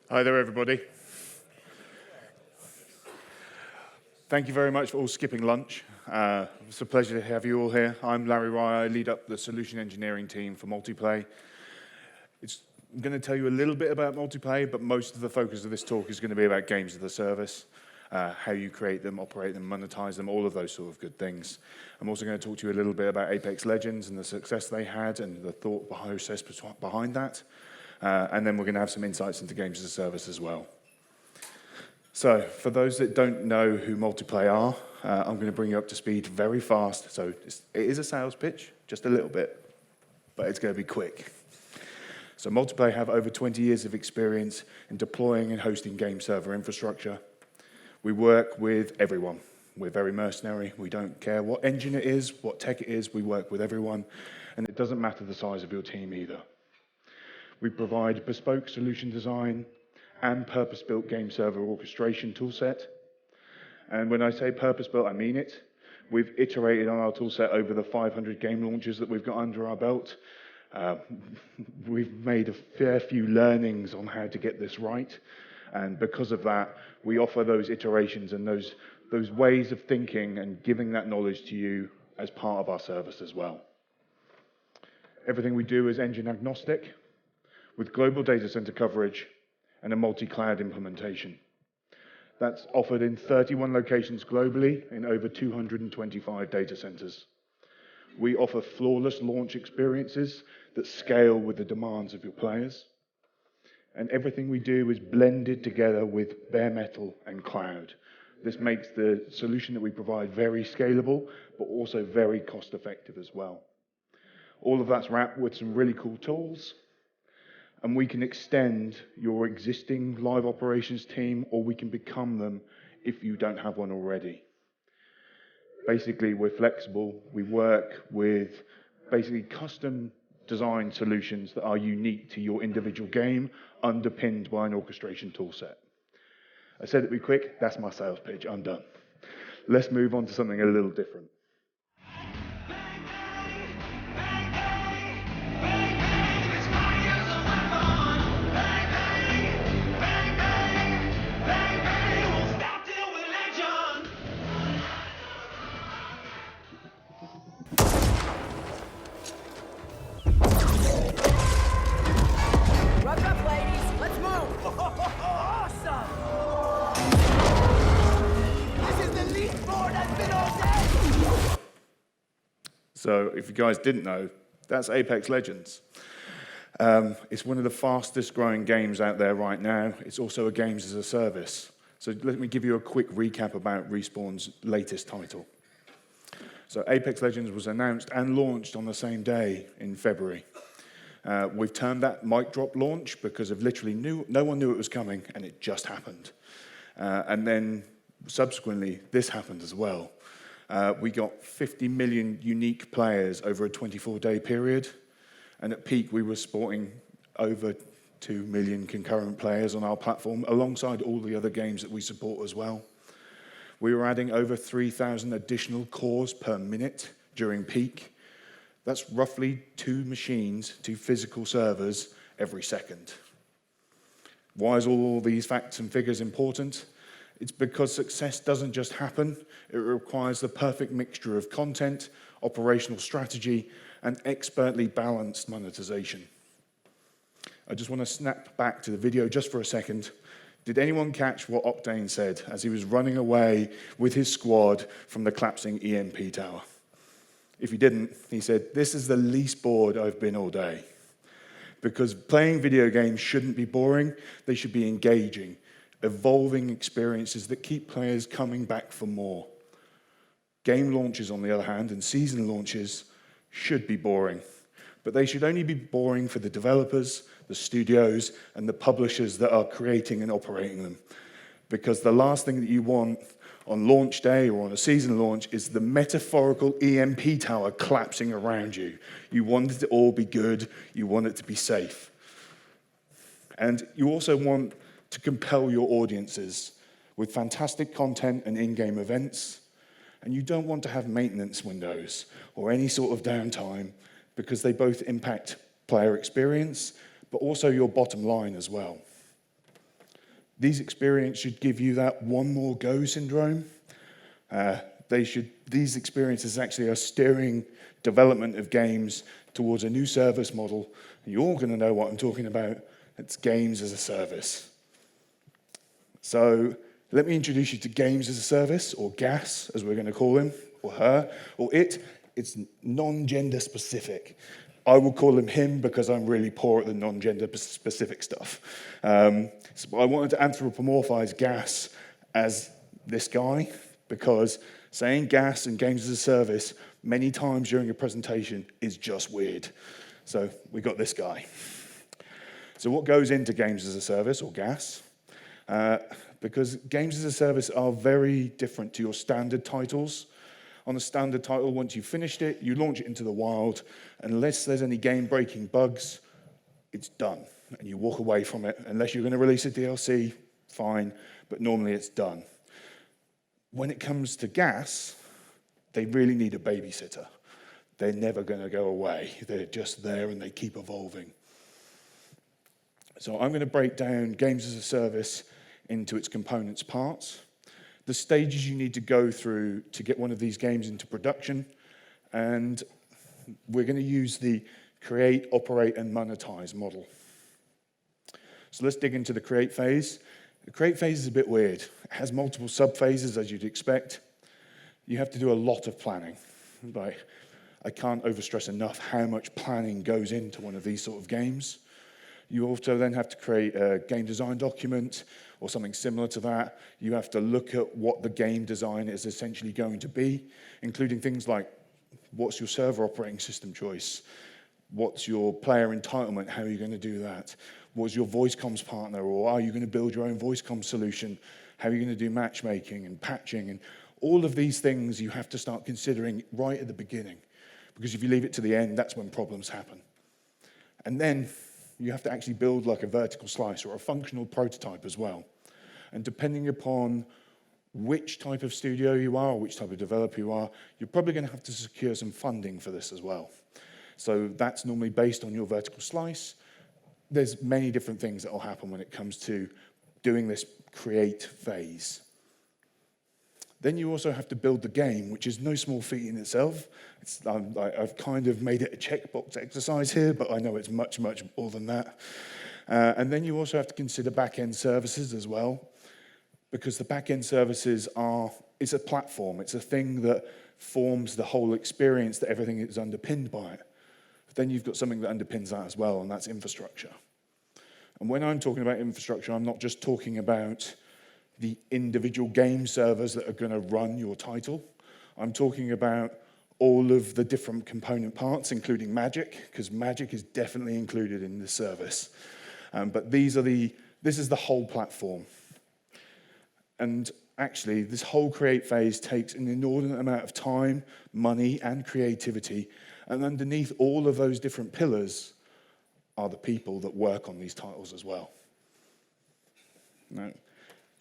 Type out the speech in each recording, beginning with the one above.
Hi there, everybody. Thank you very much for all skipping lunch. It's a pleasure to have you all here. I'm Larry Rye. I lead up the solution engineering team for Multiplay. I'm going to tell you a little bit about Multiplay, but most of the focus of this talk is going to be about games as a service, how you create them, operate them, monetize them, all of those sort of good things. I'm also going to talk to you a little bit about Apex Legends and the success they had and the thought process behind that. And then we're going to have some insights into games as a service as well. So, for those that don't know who Multiplay are, I'm going to bring you up to speed very fast. So, it is a sales pitch, just a little bit, but it's going to be quick. So, Multiplay have over 20 years of experience in deploying and hosting game server infrastructure. We work with everyone. We're very mercenary. We don't care what engine it is, what tech it is. We work with everyone, and it doesn't matter the size of your team either. We provide bespoke solution design and purpose-built game server orchestration toolset. And when I say purpose-built, I mean it. We've iterated on our toolset over the 500 game launches that we've got under our belt. We've made a fair few learnings on how to get this right. And because of that, we offer those iterations and those ways of thinking and giving that knowledge to you as part of our service as well. Everything we do is engine agnostic, with global data center coverage and a multi-cloud implementation. That's offered in 31 locations globally in over 225 data centers. We offer flawless launch experiences that scale with the demands of your players. And everything we do is blended together with bare metal and cloud. This makes the solution that we provide very scalable, but also very cost-effective as well. All of that's wrapped with some really cool tools. And we can extend your existing live operations team, or we can become them if you don't have one already. Basically, we're flexible. We work with basically custom design solutions that are unique to your individual game, underpinned by an orchestration toolset. I said it'd be quick. That's my sales pitch. I'm done. Let's move on to something a little different. So if you guys didn't know, that's Apex Legends. It's one of the fastest growing games out there right now. It's also a games as a service. So let me give you a quick recap about Respawn's latest title. So Apex Legends was announced and launched on the same day in February. We've termed that mic drop launch because of literally no one knew it was coming, and it just happened. And then subsequently, this happened as well. We got 50 million unique players over a 24-day period, and at peak we were sporting over 2 million concurrent players on our platform, alongside all the other games that we support as well. We were adding over 3,000 additional cores per minute during peak. That's roughly 2 machines, 2 physical servers every second. Why is all these facts and figures important? It's because success doesn't just happen. It requires the perfect mixture of content, operational strategy, and expertly balanced monetization. I just want to snap back to the video just for a second. Did anyone catch what Octane said as he was running away with his squad from the collapsing EMP tower? If you didn't, he said, "This is the least bored I've been all day." Because playing video games shouldn't be boring, they should be engaging, evolving experiences that keep players coming back for more. Game launches, on the other hand, and season launches should be boring, but they should only be boring for the developers, the studios, and the publishers that are creating and operating them. Because the last thing that you want on launch day or on a season launch is the metaphorical EMP tower collapsing around you. You want it to all be good, you want it to be safe. And you also want to compel your audiences with fantastic content and in-game events. And you don't want to have maintenance windows or any sort of downtime, because they both impact player experience, but also your bottom line as well. These experiences should give you that one more go syndrome. These experiences actually are steering development of games towards a new service model. And you're all going to know what I'm talking about. It's games as a service. So let me introduce you to games as a service, or GaaS, as we're going to call him, or her, or it. It's non-gender specific. I will call him him because I'm really poor at the non-gender specific stuff. So I wanted to anthropomorphize GaaS as this guy, because saying GaaS and games as a service many times during a presentation is just weird. So we got this guy. So what goes into games as a service, or GaaS? Because games as a service are very different to your standard titles. On a standard title, once you've finished it, you launch it into the wild. Unless there's any game-breaking bugs, it's done. And you walk away from it. Unless you're going to release a DLC, fine, but normally it's done. When it comes to GaaS, they really need a babysitter. They're never going to go away. They're just there and they keep evolving. So I'm going to break down games as a service into its components parts, the stages you need to go through to get one of these games into production, and we're going to use the create, operate, and monetize model. So let's dig into the create phase. The create phase is a bit weird. It has multiple sub-phases, as you'd expect. You have to do a lot of planning. I can't overstress enough how much planning goes into one of these sort of games. You also then have to create a game design document or something similar to that. You have to look at what the game design is essentially going to be, including things like what's your server operating system choice? What's your player entitlement? How are you going to do that? What's your voice comms partner? Or are you going to build your own voice comms solution? How are you going to do matchmaking and patching? And all of these things you have to start considering right at the beginning. Because if you leave it to the end, that's when problems happen. And then you have to actually build like a vertical slice or a functional prototype as well. And depending upon which type of studio you are or which type of developer you are, you're probably going to have to secure some funding for this as well. So that's normally based on your vertical slice. There's many different things that will happen when it comes to doing this create phase. Then you also have to build the game, which is no small feat in itself. I've kind of made it a checkbox exercise here, but I know it's much, much more than that. And then you also have to consider backend services as well, because the backend services it's a platform. It's a thing that forms the whole experience that everything is underpinned by it. But then you've got something that underpins that as well, and that's infrastructure. And when I'm talking about infrastructure, I'm not just talking about the individual game servers that are going to run your title. I'm talking about all of the different component parts, including magic, because magic is definitely included in this service. But this is the whole platform. And actually, this whole create phase takes an inordinate amount of time, money, and creativity. And underneath all of those different pillars are the people that work on these titles as well. Now,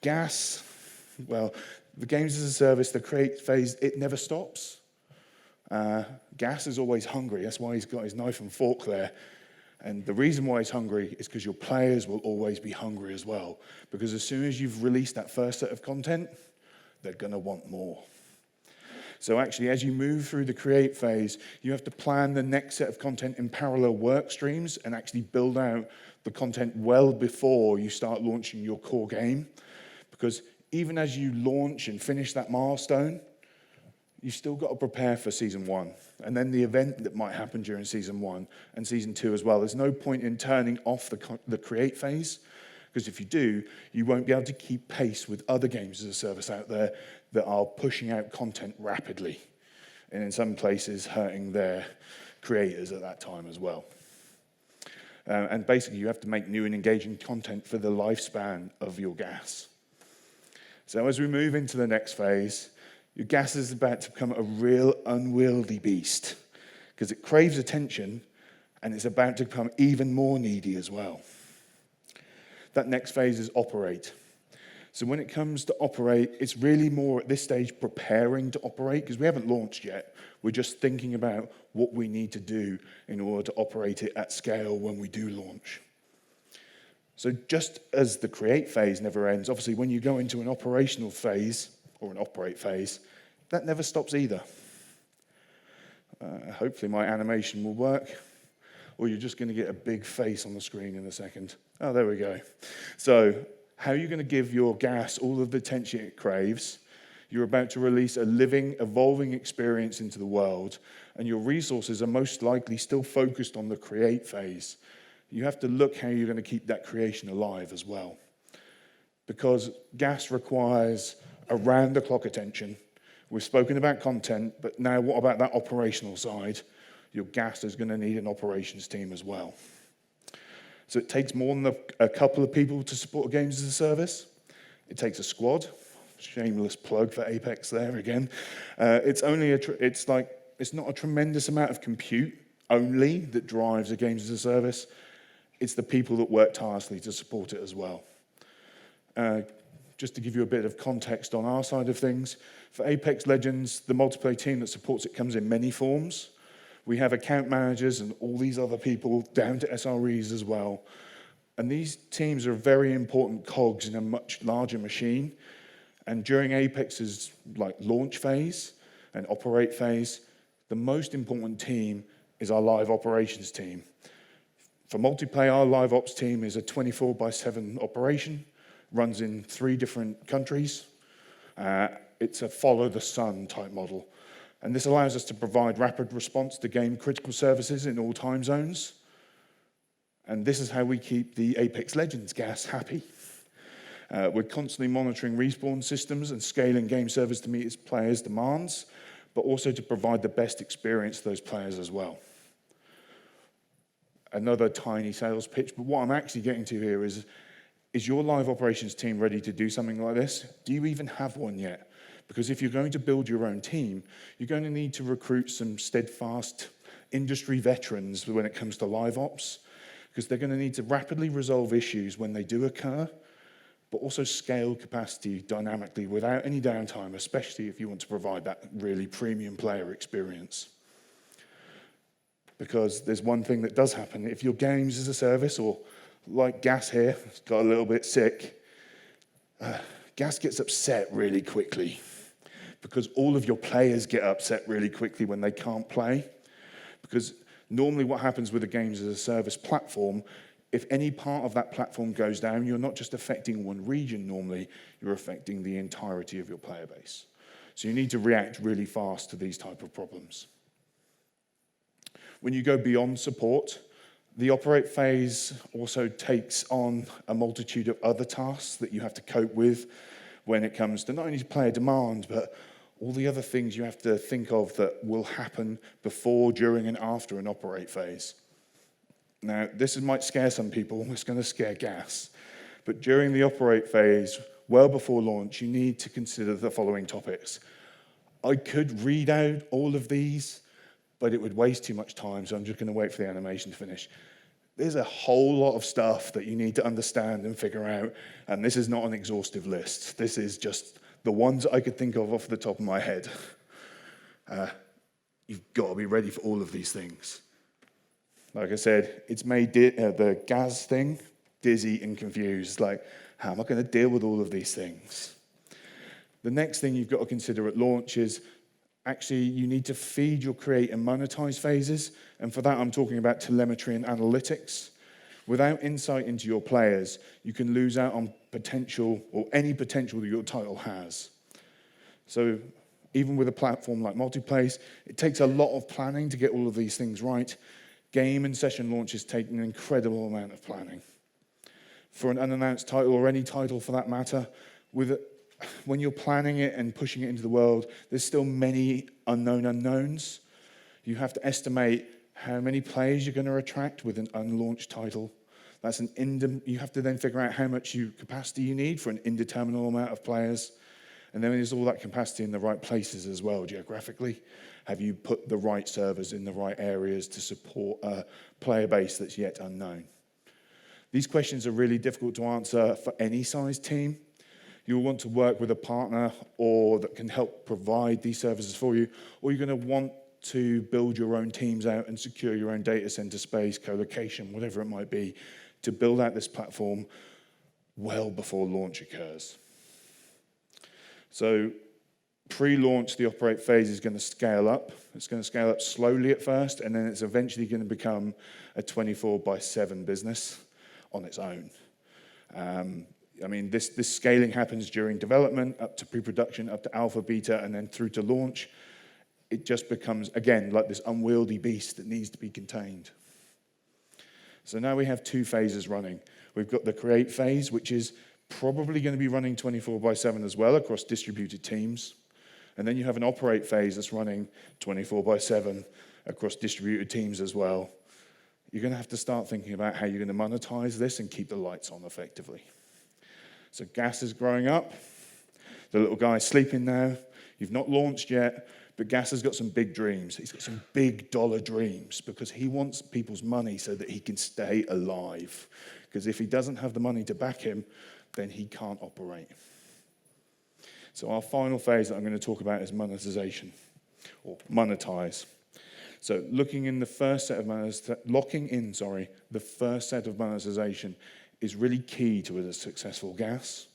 GaaS, well, the games as a service, the create phase, it never stops. GaaS is always hungry. That's why he's got his knife and fork there. And the reason why he's hungry is because your players will always be hungry as well. Because as soon as you've released that first set of content, they're going to want more. So actually, as you move through the create phase, you have to plan the next set of content in parallel work streams and actually build out the content well before you start launching your core game. Because even as you launch and finish that milestone, you've still got to prepare for season 1. And then the event that might happen during season 1 and season 2 as well. There's no point in turning off the create phase, because if you do, you won't be able to keep pace with other games as a service out there that are pushing out content rapidly, and in some places hurting their creators at that time as well. And basically, you have to make new and engaging content for the lifespan of your GaaS. So as we move into the next phase, your GaaS is about to become a real unwieldy beast, because it craves attention, and it's about to become even more needy as well. That next phase is operate. So when it comes to operate, it's really more at this stage preparing to operate, because we haven't launched yet. We're just thinking about what we need to do in order to operate it at scale when we do launch. So just as the create phase never ends, obviously when you go into an operational phase, or an operate phase, that never stops either. Hopefully my animation will work, or you're just going to get a big face on the screen in a second. Oh, there we go. So how are you going to give your GaaS all of the attention it craves? You're about to release a living, evolving experience into the world, and your resources are most likely still focused on the create phase. You have to look how you're going to keep that creation alive as well. Because GaaS requires around-the-clock attention. We've spoken about content, but now what about that operational side? Your GaaS is going to need an operations team as well. So it takes more than a couple of people to support games as a service. It takes a squad. Shameless plug for Apex there again. It's not a tremendous amount of compute only that drives a games as a service. It's the people that work tirelessly to support it as well. Just to give you a bit of context on our side of things, for Apex Legends, the multiplayer team that supports it comes in many forms. We have account managers and all these other people down to SREs as well. And these teams are very important cogs in a much larger machine. And during Apex's launch phase and operate phase, the most important team is our live operations team. For Multiplay, our live ops team is a 24/7 operation, runs in 3 different countries. It's a follow-the-sun type model. And this allows us to provide rapid response to game critical services in all time zones. And this is how we keep the Apex Legends GaaS happy. We're constantly monitoring respawn systems and scaling game servers to meet its players' demands, but also to provide the best experience to those players as well. Another tiny sales pitch, but what I'm actually getting to here is your live operations team ready to do something like this? Do you even have one yet? Because if you're going to build your own team, you're going to need to recruit some steadfast industry veterans when it comes to live ops, because they're going to need to rapidly resolve issues when they do occur, but also scale capacity dynamically without any downtime, especially if you want to provide that really premium player experience. Because there's one thing that does happen. If your games as a service, or like GaaS here, it's got a little bit sick, GaaS gets upset really quickly because all of your players get upset really quickly when they can't play. Because normally what happens with a games as a service platform, if any part of that platform goes down, you're not just affecting one region normally, you're affecting the entirety of your player base. So you need to react really fast to these type of problems. When you go beyond support, the operate phase also takes on a multitude of other tasks that you have to cope with when it comes to not only player demand, but all the other things you have to think of that will happen before, during, and after an operate phase. Now, this might scare some people, it's going to scare GaaS. But during the operate phase, well before launch, you need to consider the following topics. I could read out all of these, but it would waste too much time, so I'm just going to wait for the animation to finish. There's a whole lot of stuff that you need to understand and figure out, and this is not an exhaustive list. This is just the ones I could think of off the top of my head. You've got to be ready for all of these things. Like I said, it's made the GaaS thing dizzy and confused. Like, how am I going to deal with all of these things? The next thing you've got to consider at launch is actually you need to feed your create and monetize phases. And for that, I'm talking about telemetry and analytics. Without insight into your players, you can lose out on potential or any potential that your title has. So even with a platform like Multiplay, it takes a lot of planning to get all of these things right. Game and session launches take an incredible amount of planning. For an unannounced title, or any title for that matter, when you're planning it and pushing it into the world, there's still many unknown unknowns. You have to estimate how many players you're going to attract with an unlaunched title. You have to then figure out how much capacity you need for an indeterminate amount of players. And then there's all that capacity in the right places as well, geographically. Have you put the right servers in the right areas to support a player base that's yet unknown? These questions are really difficult to answer for any size team. You'll want to work with a partner that can help provide these services for you, or you're going to want to build your own teams out and secure your own data center space, co-location, whatever it might be, to build out this platform well before launch occurs. So pre-launch, the operate phase is going to scale up. It's going to scale up slowly at first, and then it's eventually going to become a 24/7 business on its own. I mean, this scaling happens during development, up to pre-production, up to alpha, beta, and then through to launch. It just becomes, again, like this unwieldy beast that needs to be contained. So now we have two phases running. We've got the create phase, which is probably going to be running 24/7 as well across distributed teams. And then you have an operate phase that's running 24/7 across distributed teams as well. You're going to have to start thinking about how you're going to monetize this and keep the lights on effectively. So GaaS is growing up. The little guy's sleeping now. You've not launched yet, but GaaS has got some big dreams. He's got some big dollar dreams because he wants people's money so that he can stay alive. Because if he doesn't have the money to back him, then he can't operate. So our final phase that I'm going to talk about is monetization, or monetize. So locking in the first set of monetization is really key to a successful GaaS.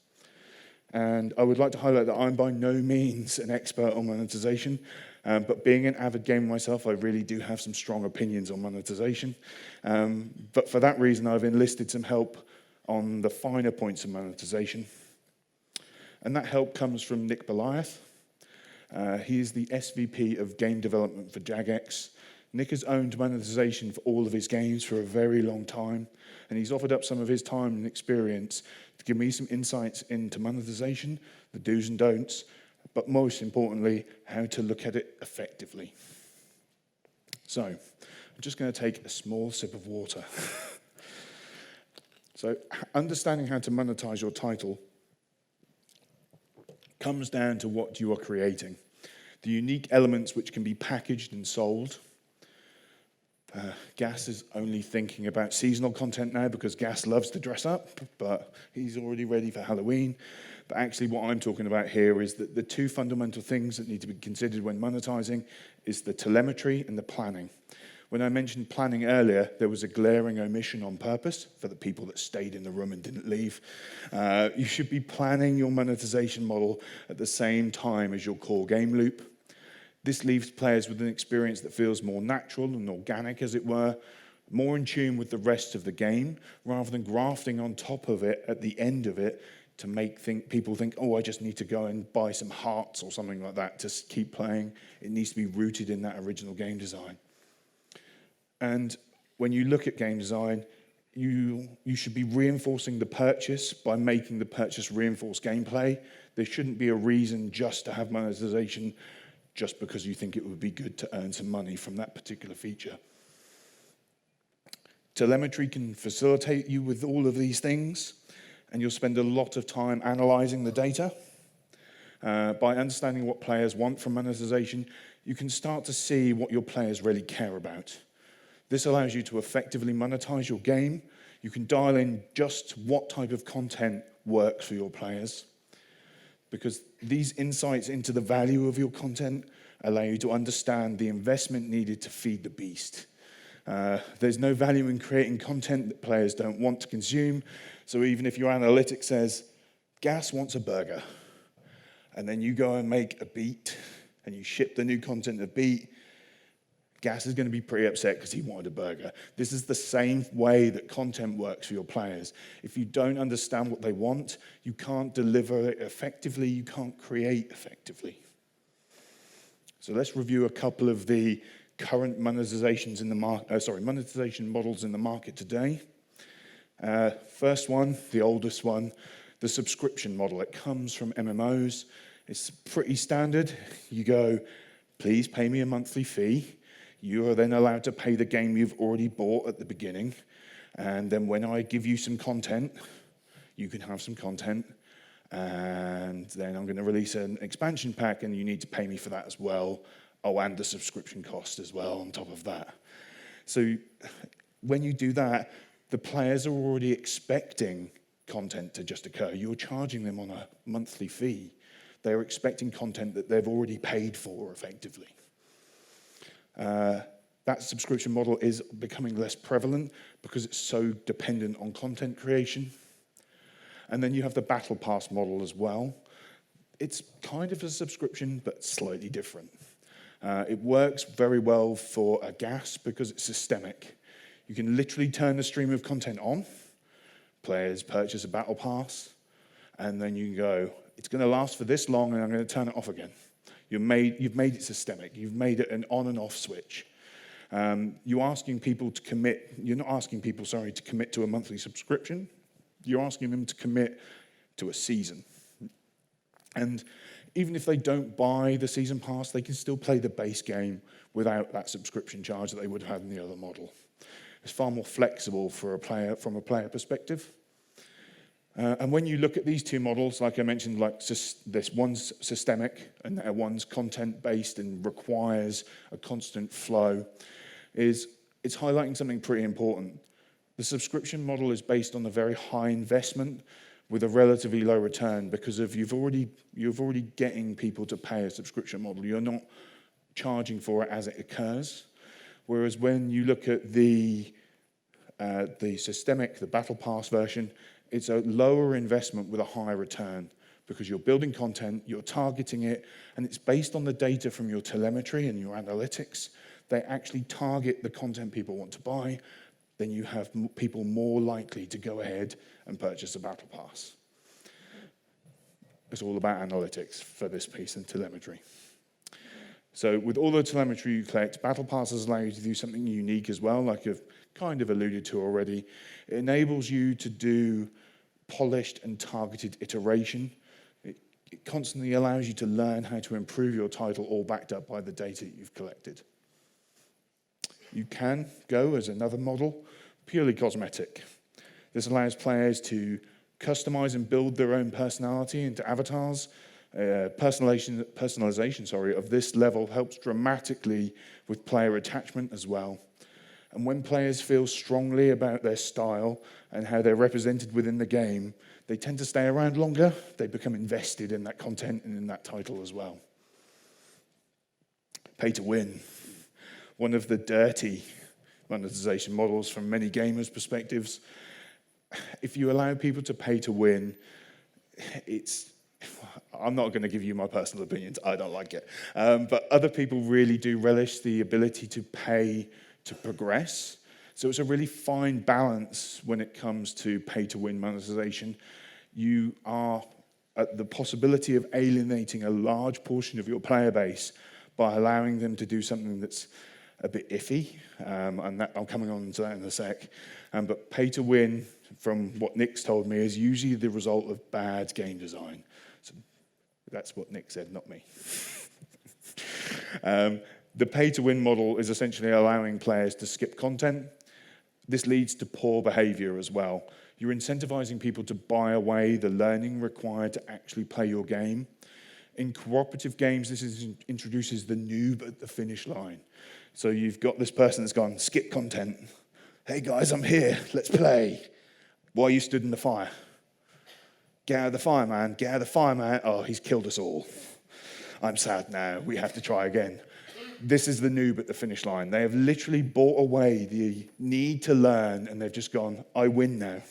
And I would like to highlight that I'm by no means an expert on monetization, but being an avid gamer myself, I really do have some strong opinions on monetization. But for that reason, I've enlisted some help on the finer points of monetization. And that help comes from Nick Beliath. He is the SVP of game development for Jagex. Nick has owned monetization for all of his games for a very long time, and he's offered up some of his time and experience to give me some insights into monetization, the do's and don'ts, but most importantly, how to look at it effectively. So, I'm just going to take a small sip of water. So, understanding how to monetize your title comes down to what you are creating. The unique elements which can be packaged and sold. GaaS is only thinking about seasonal content now because GaaS loves to dress up, but he's already ready for Halloween. But actually what I'm talking about here is that the two fundamental things that need to be considered when monetizing is the telemetry and the planning. When I mentioned planning earlier, there was a glaring omission on purpose for the people that stayed in the room and didn't leave. You should be planning your monetization model at the same time as your core game loop. This leaves players with an experience that feels more natural and organic, as it were, more in tune with the rest of the game, rather than grafting on top of it at the end of it to make people think, oh, I just need to go and buy some hearts or something like that to keep playing. It needs to be rooted in that original game design. And when you look at game design, you should be reinforcing the purchase by making the purchase reinforce gameplay. There shouldn't be a reason just to have monetization just because you think it would be good to earn some money from that particular feature. Telemetry can facilitate you with all of these things, and you'll spend a lot of time analyzing the data. By understanding what players want from monetization, you can start to see what your players really care about. This allows you to effectively monetize your game. You can dial in just what type of content works for your players, because these insights into the value of your content allow you to understand the investment needed to feed the beast. There's no value in creating content that players don't want to consume, so even if your analytics says, GaaS wants a burger, and then you go and make a beat, and you ship the new content a beat, GaaS is going to be pretty upset because he wanted a burger. This is the same way that content works for your players. If you don't understand what they want, you can't deliver it effectively, you can't create effectively. So let's review a couple of the current monetization models in the market today. First one, the oldest one, the subscription model. It comes from MMOs. It's pretty standard. You go, please pay me a monthly fee. You are then allowed to pay the game you've already bought at the beginning. And then when I give you some content, you can have some content. And then I'm going to release an expansion pack, and you need to pay me for that as well. Oh, and the subscription cost as well on top of that. So when you do that, the players are already expecting content to just occur. You're charging them on a monthly fee. They're expecting content that they've already paid for effectively. That subscription model is becoming less prevalent because it's so dependent on content creation. And then you have the battle pass model as well. It's kind of a subscription, but slightly different. It works very well for a GaaS because it's systemic. You can literally turn the stream of content on, players purchase a battle pass, and then you can go, it's going to last for this long, and I'm going to turn it off again. You've made it systemic. You've made it an on and off switch. You're asking people to commit. You're not asking people, sorry, to commit to a monthly subscription. You're asking them to commit to a season. And even if they don't buy the season pass, they can still play the base game without that subscription charge that they would have had in the other model. It's far more flexible for a player from a player perspective. And when you look at these two models, like I mentioned, like this one's systemic and that one's content-based and requires a constant flow, it's highlighting something pretty important. The subscription model is based on a very high investment with a relatively low return because of you're already getting people to pay a subscription model. You're not charging for it as it occurs. Whereas when you look at the systemic, the battle pass version, it's a lower investment with a higher return because you're building content, you're targeting it, and it's based on the data from your telemetry and your analytics. They actually target the content people want to buy. Then you have people more likely to go ahead and purchase a battle pass. It's all about analytics for this piece and telemetry. So with all the telemetry you collect, battle passes allow you to do something unique as well, like I've kind of alluded to already. It enables you to do polished and targeted iteration. It constantly allows you to learn how to improve your title, all backed up by the data that you've collected. You can go as another model, purely cosmetic. This allows players to customize and build their own personality into avatars. Personalization of this level helps dramatically with player attachment as well. And when players feel strongly about their style and how they're represented within the game, they tend to stay around longer. They become invested in that content and in that title as well. Pay to win. One of the dirty monetization models from many gamers' perspectives. If you allow people to pay to win, I'm not going to give you my personal opinions. I don't like it. But other people really do relish the ability to pay to progress. So it's a really fine balance when it comes to pay-to-win monetization. You are at the possibility of alienating a large portion of your player base by allowing them to do something that's a bit iffy, and I'm coming on to that in a sec. But pay-to-win, from what Nick's told me, is usually the result of bad game design. So that's what Nick said, not me. The pay-to-win model is essentially allowing players to skip content. This leads to poor behavior as well. You're incentivizing people to buy away the learning required to actually play your game. In cooperative games, this introduces the noob at the finish line. So you've got this person that's gone, skip content. Hey guys, I'm here, let's play. Why you stood in the fire? Get out of the fire, man, get out of the fire, man. Oh, he's killed us all. I'm sad now, we have to try again. This is the noob at the finish line. They have literally bought away the need to learn, and they've just gone, I win now,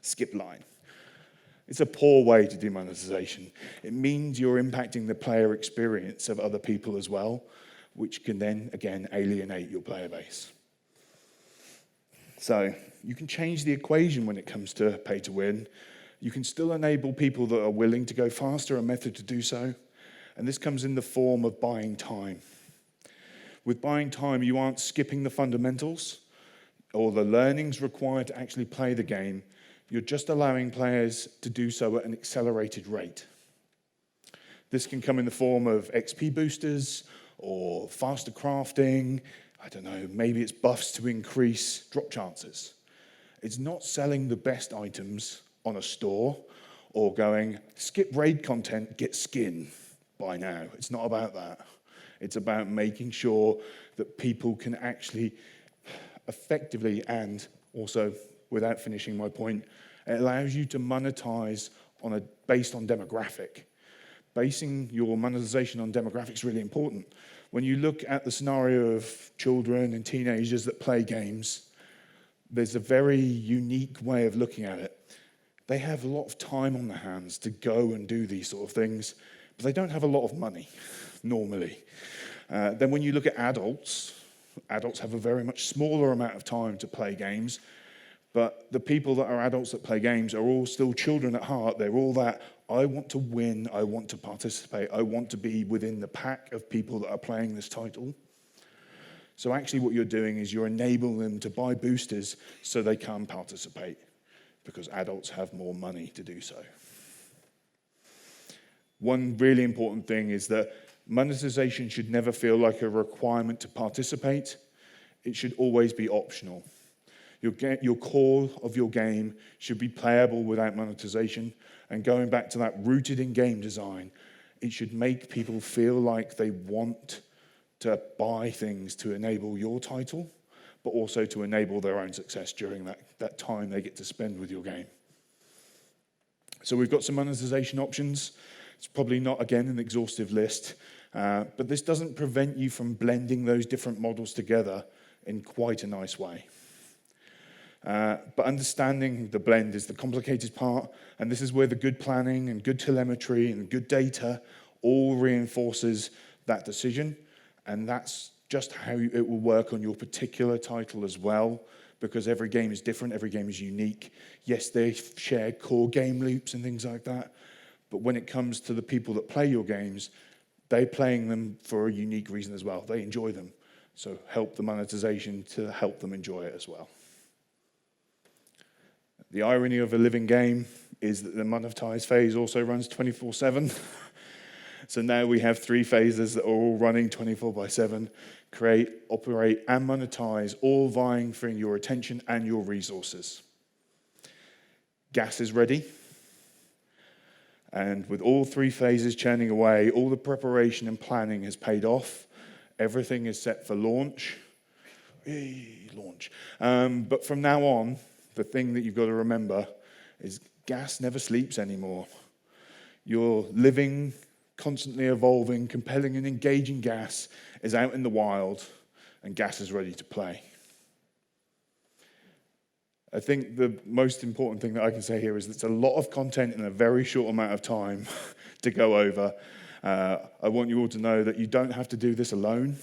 skip line. It's a poor way to do monetization. It means you're impacting the player experience of other people as well, which can then, again, alienate your player base. So you can change the equation when it comes to pay to win. You can still enable people that are willing to go faster, a method to do so. And this comes in the form of buying time. With buying time, you aren't skipping the fundamentals or the learnings required to actually play the game. You're just allowing players to do so at an accelerated rate. This can come in the form of XP boosters or faster crafting. I don't know, maybe it's buffs to increase drop chances. It's not selling the best items on a store or going, skip raid content, get skin by now. It's not about that. It's about making sure that people can actually effectively, and also, without finishing my point, it allows you to monetize based on demographic. basing your monetization on demographics is really important. When you look at the scenario of children and teenagers that play games, there's a very unique way of looking at it. They have a lot of time on their hands to go and do these sort of things, but they don't have a lot of money, normally. Then when you look at adults have a very much smaller amount of time to play games, but the people that are adults that play games are all still children at heart. They're all that, I want to win, I want to participate, I want to be within the pack of people that are playing this title. So actually what you're doing is you're enabling them to buy boosters so they can participate, because adults have more money to do so. One really important thing is that monetization should never feel like a requirement to participate. It should always be optional. Your core of your game should be playable without monetization. And going back to that rooted in game design, it should make people feel like they want to buy things to enable your title, but also to enable their own success during that time they get to spend with your game. So we've got some monetization options. It's probably not, again, an exhaustive list, but this doesn't prevent you from blending those different models together in quite a nice way. But understanding the blend is the complicated part, and this is where the good planning and good telemetry and good data all reinforces that decision, and that's just how it will work on your particular title as well, because every game is different, every game is unique. Yes, they share core game loops and things like that, but when it comes to the people that play your games, they're playing them for a unique reason as well. They enjoy them, so help the monetization to help them enjoy it as well. The irony of a living game is that the monetize phase also runs 24/7. So now we have 3 phases that are all running 24/7, create, operate, and monetize, all vying for your attention and your resources. GaaS is ready. And with all 3 phases churning away, all the preparation and planning has paid off. Everything is set for launch. Launch. But from now on, the thing that you've got to remember is GaaS never sleeps anymore. Your living, constantly evolving, compelling and engaging GaaS is out in the wild, and GaaS is ready to play. I think the most important thing that I can say here is it's a lot of content in a very short amount of time to go over. I want you all to know that you don't have to do this alone.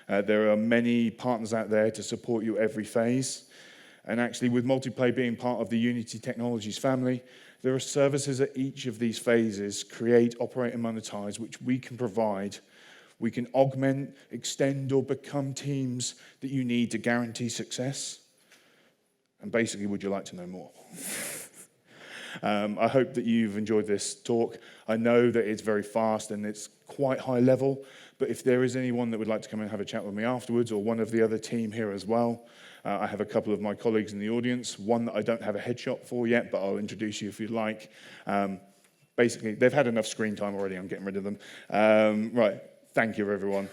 There are many partners out there to support you every phase. And actually, with Multiplay being part of the Unity Technologies family, there are services at each of these phases, create, operate, and monetize, which we can provide. We can augment, extend, or become teams that you need to guarantee success. And basically, would you like to know more? I hope that you've enjoyed this talk. I know that it's very fast and it's quite high level, but if there is anyone that would like to come and have a chat with me afterwards, or one of the other team here as well, I have a couple of my colleagues in the audience, one that I don't have a headshot for yet, but I'll introduce you if you'd like. Basically, they've had enough screen time already, I'm getting rid of them. Right, thank you everyone.